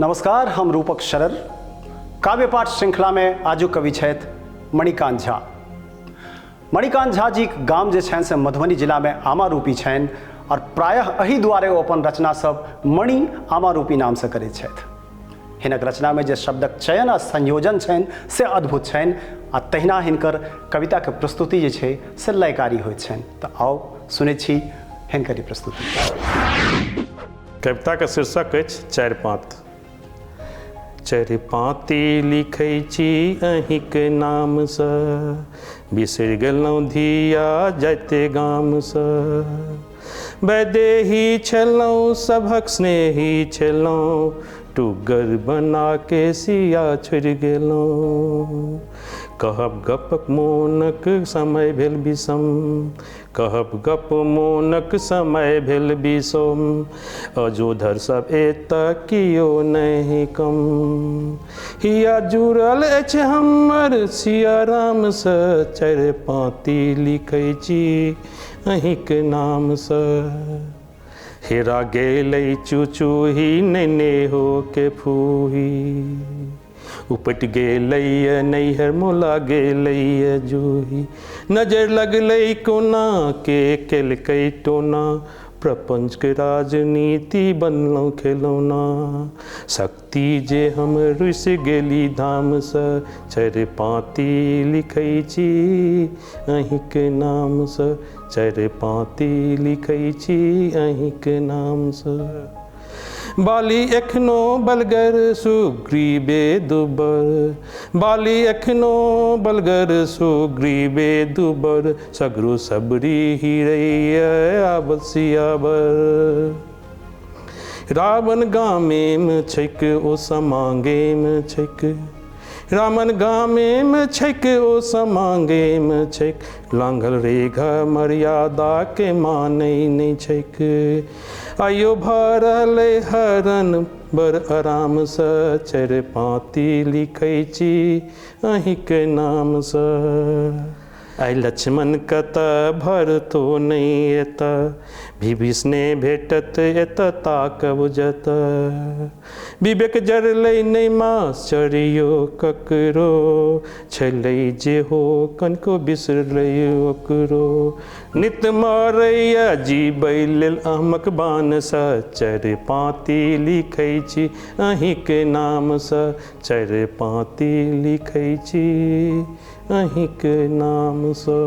नमस्कार, हम रूपक शरर काव्य पाठ श्रृंखला में आजू कवि छथि मणिकांत झा। मणिकांत झा जी गाम जे छनि से मधुबनी जिला में आमारूपी छनि और प्रायः एहि दुआरे ओ अपन रचना सब मणि आमारूपी नाम से करैत छथि। हिनक रचना में जे शब्दक चयन आ संयोजन छनि से अद्भुत छनि आ तहिना हिनकर कविता के प्रस्तुति जे छै से लयकारी होइत छनि। तऽ आओ सुनै छी हिनकर ई प्रस्तुति। कविता के शीर्षक अछि चारि पाँत। चारि पाँती लिखै छी अहिंक नामसँ, बिसरि गेलहुँ धिया जाइते गामसँ। वैदेही छलहुँ सभक स्नेही छलहुँ, टुगर बना के सिया छोड़ि गेलहुँ। कहब गपक मोनक समय भेल विषम, कहब गप मोनक समय भेल विषम। अजोधर सब एतऽ कियो नहि कम, हिया जुड़ल अछि हमर सिया रामसँ। चारि पाँती लिखै छी अहिंक नामसँ। हेरा गेलै चुचुही नेने हो के फूही, उपटि गेलैए नैहर मोला गेलैए जूही। नजर लगलै कोना के केलकै टोना, प्रपंच के राजनीति बनलहुँ खिलौना। शक्ति जे हम रुसि गेली धामसँ, चारि पाँती लिखै छी अहिंक नामसँ। चारि पाँती लिखै छी अहिंक नामसँ। बाली एखनो बलगर सुग्रीवे दुबर, बाली एखनो बलगर सुग्रीवे दुबर। सगरो सबरी हिरैया आब सियाबर। रावण गामेमे छैक ओ समांगेमे छैक, रामन गामेमे छैक ओ समांगेमे छैक। लांघल रेखा मर्यादा के मानै नहि छैक। आइयो भरल हरन बड़ आरामसँ, चारि पाँती लिखै छी अहिंक नामसँ। आइ लक्ष्मण कतऽ भरतो नहि एतऽ, विभीषणे भेटत एतऽ ताकब जतऽ। विवेक जरलै नहि माश्चर्यो ककरो, छलै जे हो कनको बिसरलै ओकरो। नित मारैया जीबै लेल अहमक बाणसँ, चारि पाँती लिखै छी अहिंक नामसँ। चारि पाँती लिखै छी अहिंक नामसँ।